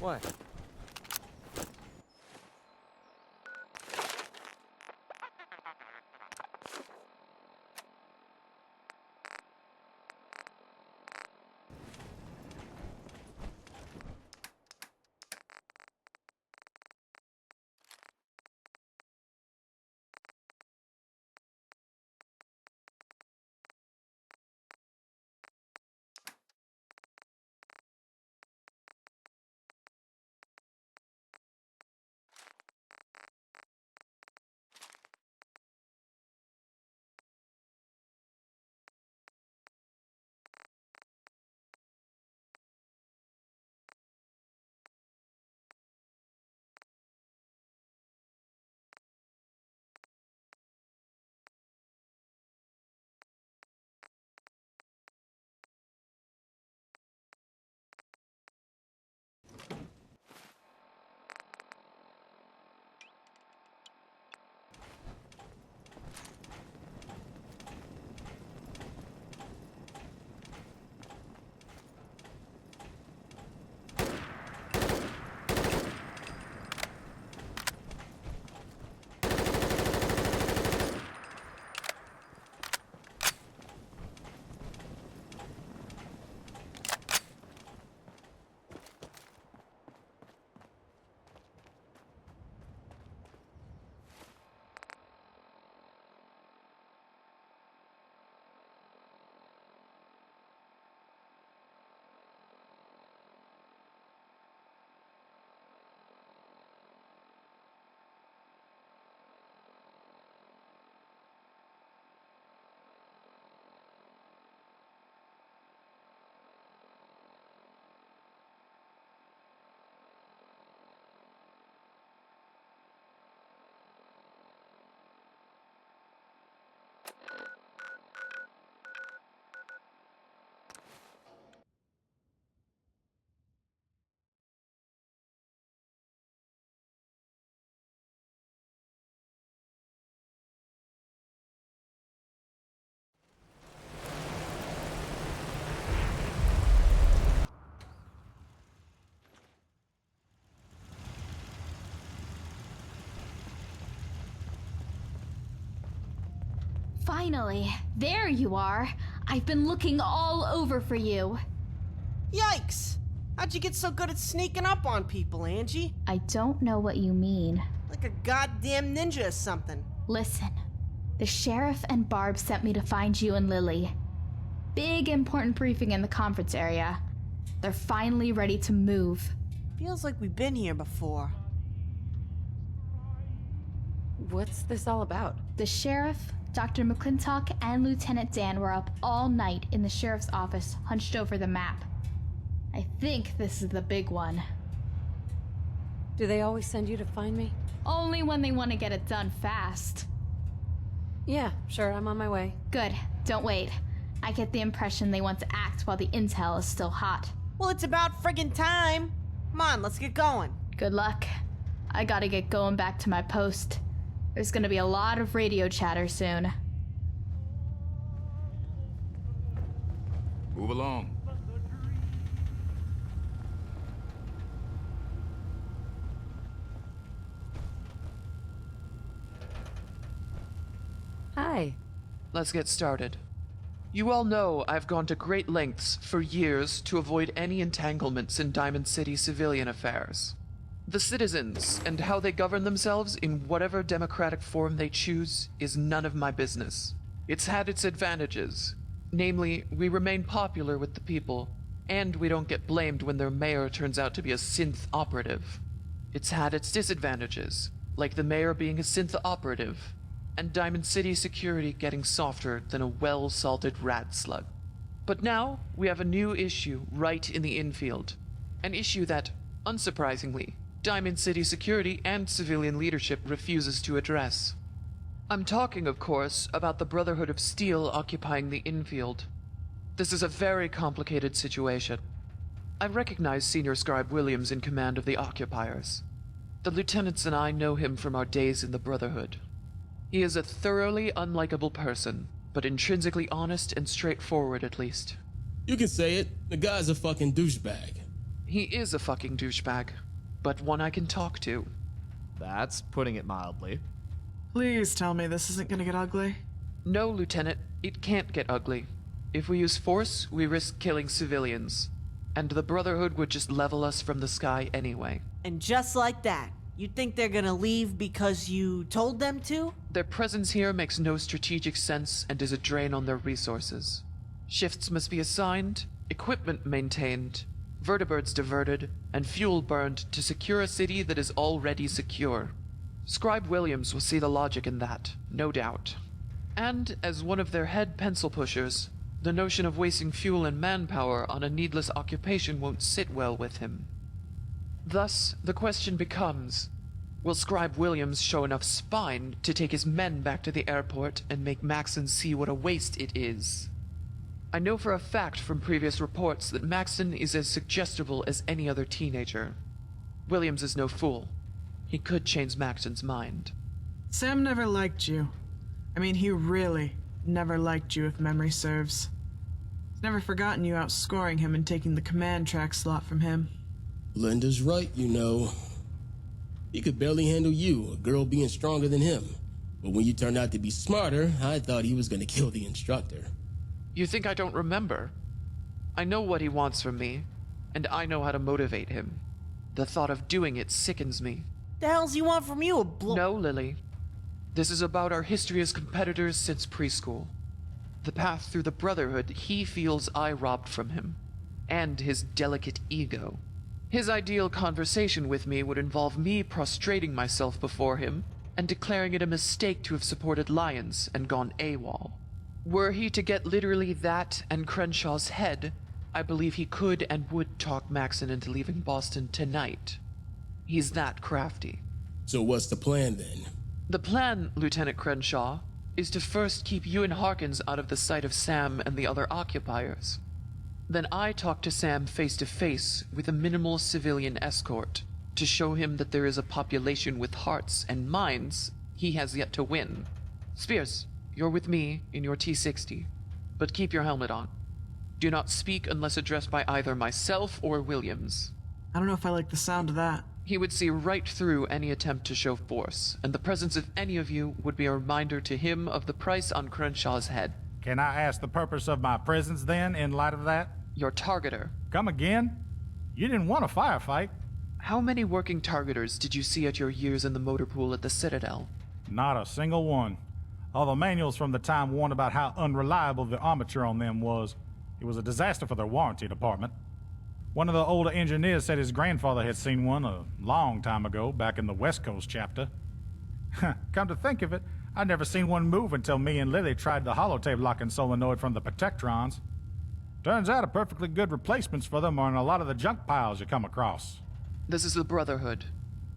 What? Finally, there you are. I've been looking all over for you. Yikes! How'd you get so good at sneaking up on people, Angie? I don't know what you mean. Like a goddamn ninja or something. Listen, the sheriff and Barb sent me to find you and Lily. Big important briefing in the conference area. They're finally ready to move. Feels like we've been here before. What's this all about? The sheriff, Dr. McClintock, and Lieutenant Dan were up all night in the sheriff's office, hunched over the map. I think this is the big one. Do they always send you to find me? Only when they want to get it done fast. Yeah, sure, I'm on my way. Good, don't wait. I get the impression they want to act while the intel is still hot. Well, it's about friggin' time. Come on, let's get going. Good luck. I gotta get going back to my post. There's gonna be a lot of radio chatter soon. Move along. Hi. Let's get started. You all know I've gone to great lengths for years to avoid any entanglements in Diamond City civilian affairs. The citizens and how they govern themselves in whatever democratic form they choose is none of my business. It's had its advantages. Namely, we remain popular with the people, and we don't get blamed when their mayor turns out to be a synth operative. It's had its disadvantages, like the mayor being a synth operative, and Diamond City security getting softer than a well-salted rat slug. But now, we have a new issue right in the infield. An issue that, unsurprisingly, Diamond City security and civilian leadership refuses to address. I'm talking, of course, about the Brotherhood of Steel occupying the infield. This is a very complicated situation. I recognize Senior Scribe Williams in command of the occupiers. The lieutenants and I know him from our days in the Brotherhood. He is a thoroughly unlikable person, but intrinsically honest and straightforward at least. You can say it. The guy's a fucking douchebag. He is a fucking douchebag, but one I can talk to. That's putting it mildly. Please tell me this isn't gonna get ugly. No, Lieutenant, it can't get ugly. If we use force, we risk killing civilians, and the Brotherhood would just level us from the sky anyway. And just like that, you think they're gonna leave because you told them to? Their presence here makes no strategic sense and is a drain on their resources. Shifts must be assigned, equipment maintained, vertibirds diverted, and fuel burned to secure a city that is already secure. Scribe Williams will see the logic in that, no doubt. And, as one of their head pencil pushers, the notion of wasting fuel and manpower on a needless occupation won't sit well with him. Thus, the question becomes, will Scribe Williams show enough spine to take his men back to the airport and make Maxon see what a waste it is? I know for a fact from previous reports that Maxon is as suggestible as any other teenager. Williams is no fool. He could change Maxon's mind. Sam never liked you. I mean, he really never liked you if memory serves. He's never forgotten you outscoring him and taking the command track slot from him. Linda's right, you know. He could barely handle you, a girl being stronger than him. But when you turned out to be smarter, I thought he was gonna kill the instructor. You think I don't remember? I know what he wants from me, and I know how to motivate him. The thought of doing it sickens me. The hell's he want from you, No, Lily. This is about our history as competitors since preschool. The path through the Brotherhood he feels I robbed from him, and his delicate ego. His ideal conversation with me would involve me prostrating myself before him and declaring it a mistake to have supported Lions and gone AWOL. Were he to get literally that and Crenshaw's head, I believe he could and would talk Maxon into leaving Boston tonight. He's that crafty. So what's the plan then? The plan, Lieutenant Crenshaw, is to first keep you and Harkins out of the sight of Sam and the other occupiers. Then I talk to Sam face to face with a minimal civilian escort to show him that there is a population with hearts and minds he has yet to win. Spears, you're with me in your T-60, but keep your helmet on. Do not speak unless addressed by either myself or Williams. I don't know if I like the sound of that. He would see right through any attempt to show force, and the presence of any of you would be a reminder to him of the price on Crenshaw's head. Can I ask the purpose of my presence then, in light of that? Your targeter. Come again? You didn't want a firefight. How many working targeters did you see at your years in the motor pool at the Citadel? Not a single one. All the manuals from the time warned about how unreliable the armature on them was. It was a disaster for their warranty department. One of the older engineers said his grandfather had seen one a long time ago, back in the West Coast chapter. Come to think of it, I'd never seen one move until me and Lily tried the holotape locking solenoid from the Protectrons. Turns out a perfectly good replacements for them are in a lot of the junk piles you come across. This is the Brotherhood.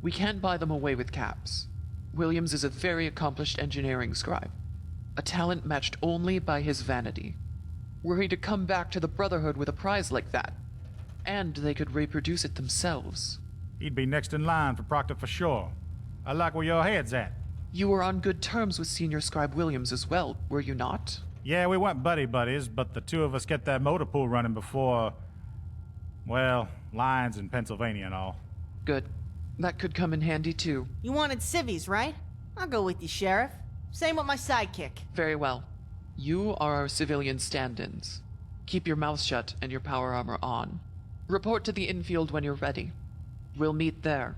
We can't buy them away with caps. Williams is a very accomplished engineering scribe, a talent matched only by his vanity. Were he to come back to the Brotherhood with a prize like that, and they could reproduce it themselves. He'd be next in line for Proctor for sure. I like where your head's at. You were on good terms with Senior Scribe Williams as well, were you not? Yeah, we weren't buddies, but the two of us get that motor pool running before, well, Lions in Pennsylvania and all. Good. That could come in handy too. You wanted civvies, right? I'll go with you, Sheriff. Same with my sidekick. Very well. You are our civilian stand-ins. Keep your mouth shut and your power armor on. Report to the infield when you're ready. We'll meet there.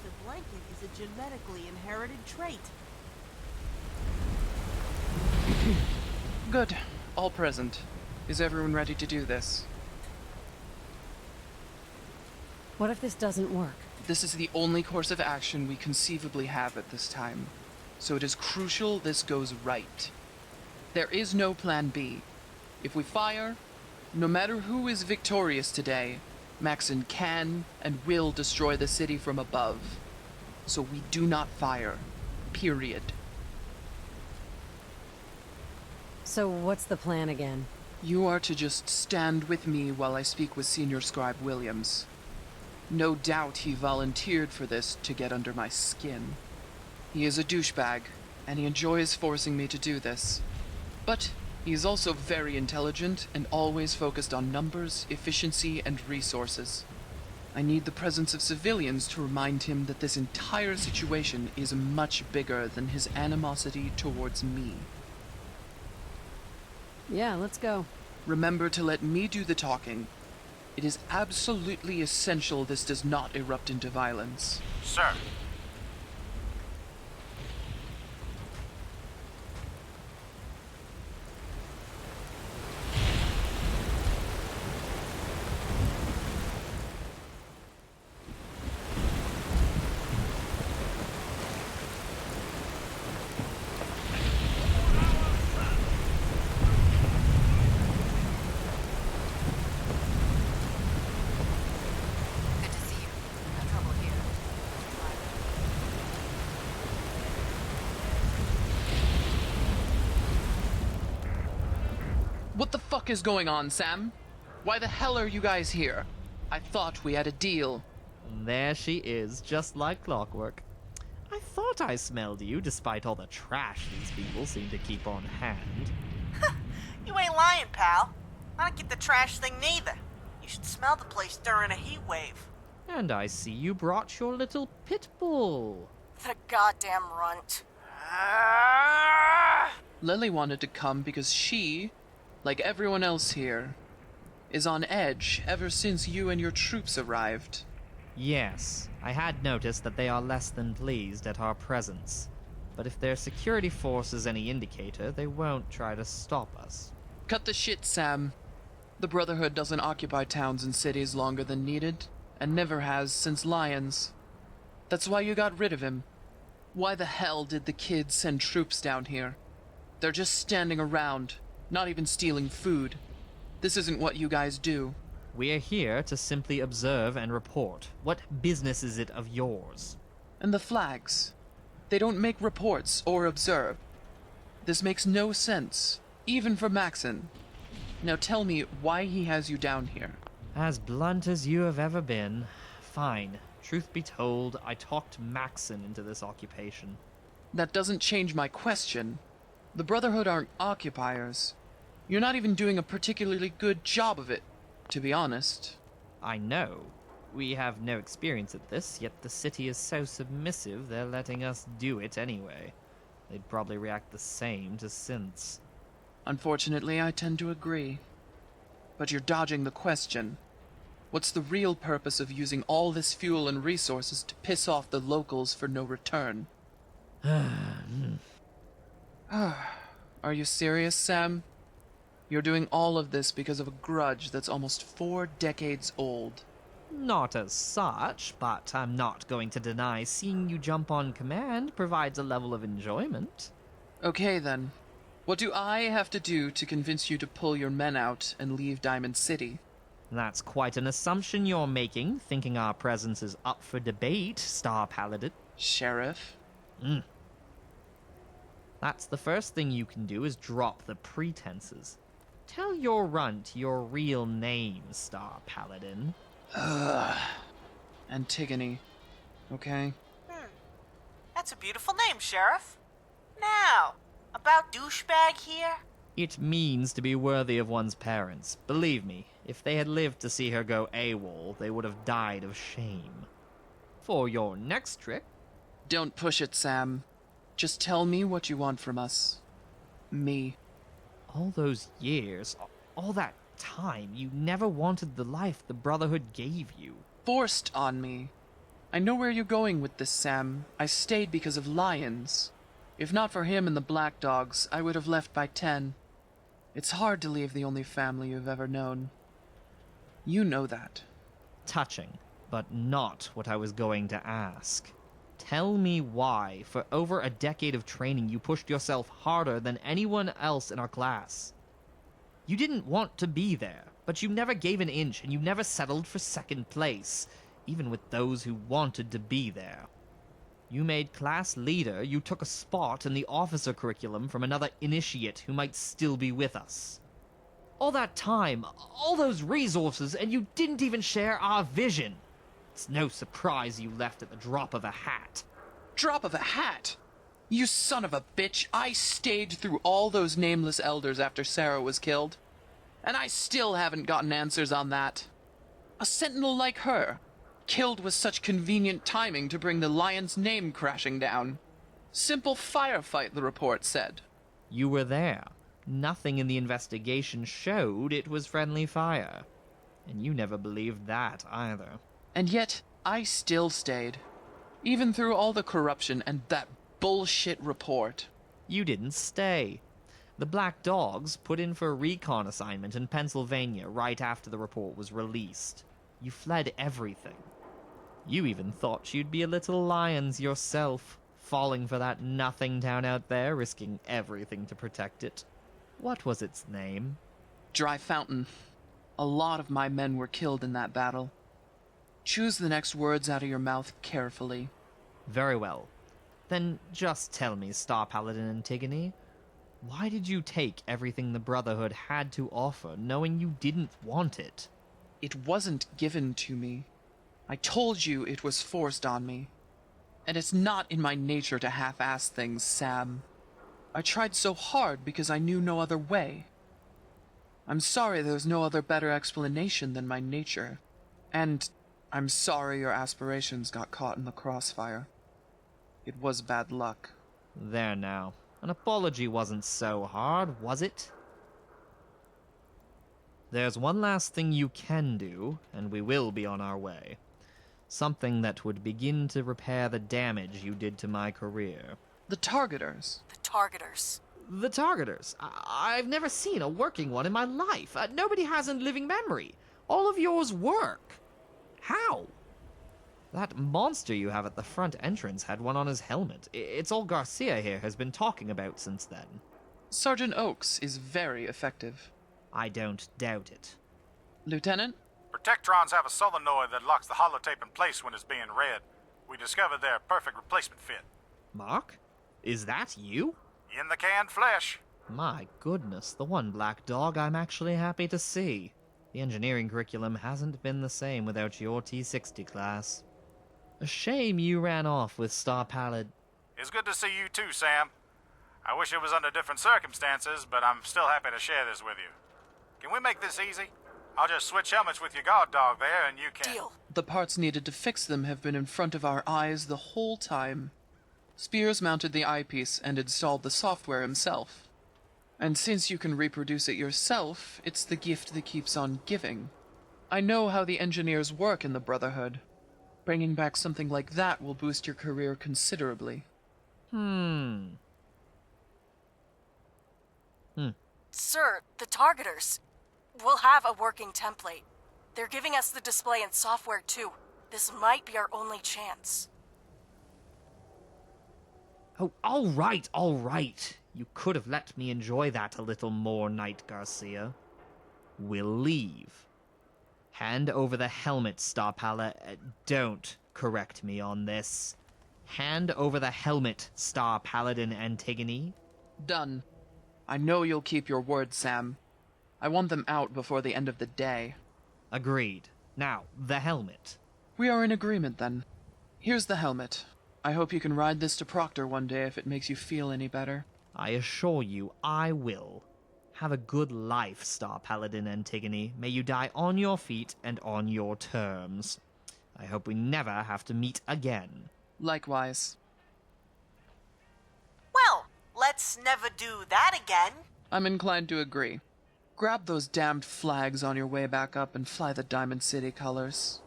to blanket is a genetically inherited trait. Good. All present. Is everyone ready to do this? What if this doesn't work? This is the only course of action we conceivably have at this time, so it is crucial this goes right. There is no plan B. If we fire, no matter who is victorious today, Maxon can and will destroy the city from above. So we do not fire. Period. So what's the plan again? You are to just stand with me while I speak with Senior Scribe Williams. No doubt he volunteered for this to get under my skin. He is a douchebag, and he enjoys forcing me to do this. But he is also very intelligent and always focused on numbers, efficiency, and resources. I need the presence of civilians to remind him that this entire situation is much bigger than his animosity towards me. Yeah, let's go. Remember to let me do the talking. It is absolutely essential this does not erupt into violence. Sir. Good to see you. No trouble here. What the fuck is going on, Sam? Why the hell are you guys here? I thought we had a deal. And there she is, just like clockwork. I thought I smelled you, despite all the trash these people seem to keep on hand. You ain't lying, pal. I don't get the trash thing neither. You should smell the place during a heat wave. And I see you brought your little pit bull. The goddamn runt. Lily wanted to come because she, like everyone else here, is on edge ever since you and your troops arrived. Yes, I had noticed that they are less than pleased at our presence. But if their security force is any indicator, they won't try to stop us. Cut the shit, Sam. The Brotherhood doesn't occupy towns and cities longer than needed, and never has since Lions. That's why you got rid of him. Why the hell did the kids send troops down here? They're just standing around, not even stealing food. This isn't what you guys do. We're here to simply observe and report. What business is it of yours? And the flags. They don't make reports or observe. This makes no sense, even for Maxon. Now tell me why he has you down here. As blunt as you have ever been. Fine. Truth be told, I talked Maxon into this occupation. That doesn't change my question. The Brotherhood aren't occupiers. You're not even doing a particularly good job of it, to be honest. I know. We have no experience at this, yet the city is so submissive they're letting us do it anyway. They'd probably react the same to synths. Unfortunately, I tend to agree. But you're dodging the question. What's the real purpose of using all this fuel and resources to piss off the locals for no return? Are you serious, Sam? You're doing all of this because of a grudge that's almost 4 decades old. Not as such, but I'm not going to deny seeing you jump on command provides a level of enjoyment. Okay then. What do I have to do to convince you to pull your men out and leave Diamond City? That's quite an assumption you're making, thinking our presence is up for debate, Star Paladin. Sheriff? That's the first thing you can do is drop the pretenses. Tell your runt your real name, Star Paladin. Antigone. Okay? That's a beautiful name, Sheriff. Now, about douchebag here? It means to be worthy of one's parents. Believe me, if they had lived to see her go AWOL, they would have died of shame. For your next trick... Don't push it, Sam. Just tell me what you want from us. Me. All those years, all that time, you never wanted the life the Brotherhood gave you. Forced on me. I know where you're going with this, Sam. I stayed because of Lions. If not for him and the Black Dogs, I would have left by 10. It's hard to leave the only family you've ever known. You know that. Touching, but not what I was going to ask. Tell me why, for over a decade of training, you pushed yourself harder than anyone else in our class. You didn't want to be there, but you never gave an inch and you never settled for second place, even with those who wanted to be there. You made class leader, you took a spot in the officer curriculum from another initiate who might still be with us. All that time, all those resources, and you didn't even share our vision. It's no surprise you left at the drop of a hat. Drop of a hat? You son of a bitch, I stayed through all those nameless elders after Sarah was killed. And I still haven't gotten answers on that. A sentinel like her, killed with such convenient timing to bring the Lion's name crashing down. Simple firefight, the report said. You were there. Nothing in the investigation showed it was friendly fire. And you never believed that either. And yet, I still stayed. Even through all the corruption and that bullshit report. You didn't stay. The Black Dogs put in for a recon assignment in Pennsylvania right after the report was released. You fled everything. You even thought you'd be a little Lions yourself, falling for that nothing town out there, risking everything to protect it. What was its name? Dry Fountain. A lot of my men were killed in that battle. Choose the next words out of your mouth carefully. Very well. Then just tell me, Star Paladin Antigone, why did you take everything the Brotherhood had to offer, knowing you didn't want it? It wasn't given to me. I told you it was forced on me. And it's not in my nature to half-ass things, Sam. I tried so hard because I knew no other way. I'm sorry there's no other better explanation than my nature. And I'm sorry your aspirations got caught in the crossfire. It was bad luck. There now. An apology wasn't so hard, was it? There's one last thing you can do, and we will be on our way. Something that would begin to repair the damage you did to my career. The Targeters. The Targeters. The Targeters. I've never seen a working one in my life. Nobody has in living memory. All of yours work. How? That monster you have at the front entrance had one on his helmet. It's all Garcia here has been talking about since then. Sergeant Oakes is very effective. I don't doubt it. Lieutenant? Protectrons have a solenoid that locks the holotape in place when it's being read. We discovered they're a perfect replacement fit. Mark? Is that you? In the canned flesh. My goodness, the one Black Dog I'm actually happy to see. The engineering curriculum hasn't been the same without your T60 class. A shame you ran off with Star Pallid. It's good to see you too, Sam. I wish it was under different circumstances, but I'm still happy to share this with you. Can we make this easy? I'll just switch helmets with your guard dog there, and you can... Deal. The parts needed to fix them have been in front of our eyes the whole time. Spears mounted the eyepiece and installed the software himself. And since you can reproduce it yourself, it's the gift that keeps on giving. I know how the engineers work in the Brotherhood. Bringing back something like that will boost your career considerably. Sir, the Targeters. We'll have a working template. They're giving us the display and software too. This might be our only chance. Oh, all right. You could have let me enjoy that a little more, Knight Garcia. We'll leave. Hand over the helmet, Star Pala. Don't correct me on this. Hand over the helmet, Star Paladin Antigone. Done. I know you'll keep your word, Sam. I want them out before the end of the day. Agreed. Now, the helmet. We are in agreement, then. Here's the helmet. I hope you can ride this to Proctor one day if it makes you feel any better. I assure you, I will. Have a good life, Star Paladin Antigone. May you die on your feet and on your terms. I hope we never have to meet again. Likewise. Well, let's never do that again. I'm inclined to agree. Grab those damned flags on your way back up and fly the Diamond City colors.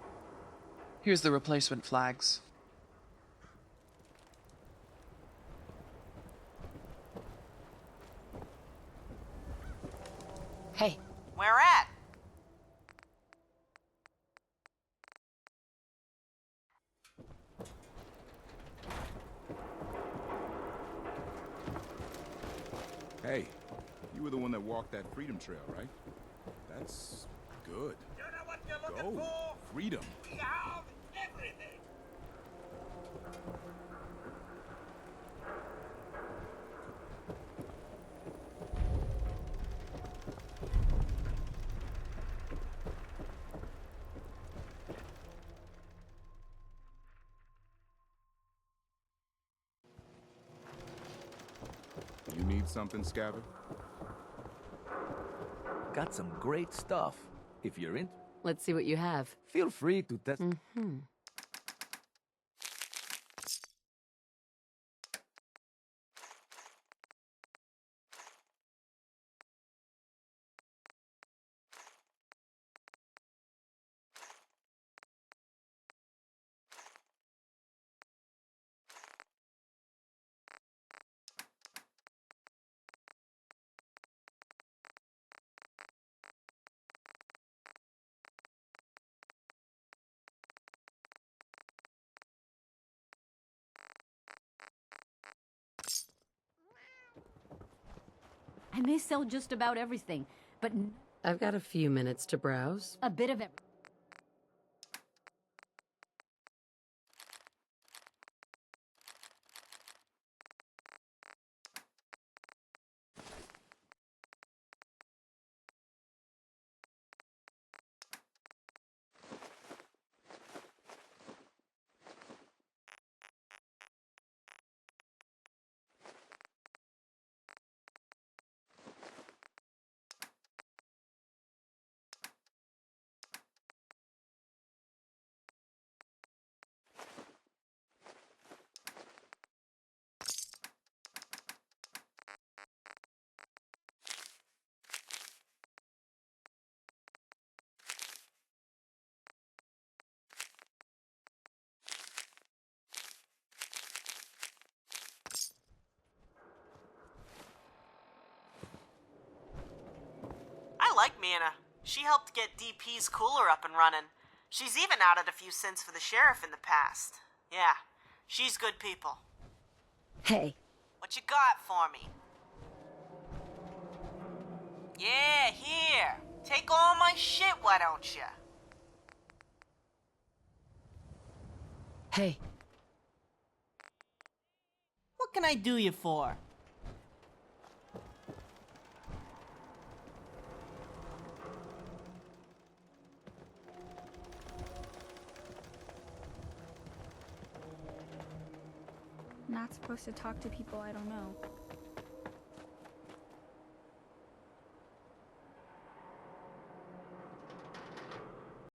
Here's the replacement flags. Hey, Where at? Hey, you were the one that walked that freedom trail, right? That's good. Go. Freedom. You need something, Scabbard? Got some great stuff. If you're in, let's see what you have. feel free to test. I may sell just about everything, but I've got a few minutes to browse. a bit of it. I like Mina. She helped get DP's cooler up and running. She's even added a few cents for the sheriff in the past. Yeah, she's good people. Hey, What you got for me? Yeah, here. Take all my shit, why don't you? Hey, What can I do you for? Not supposed to talk to people I don't know.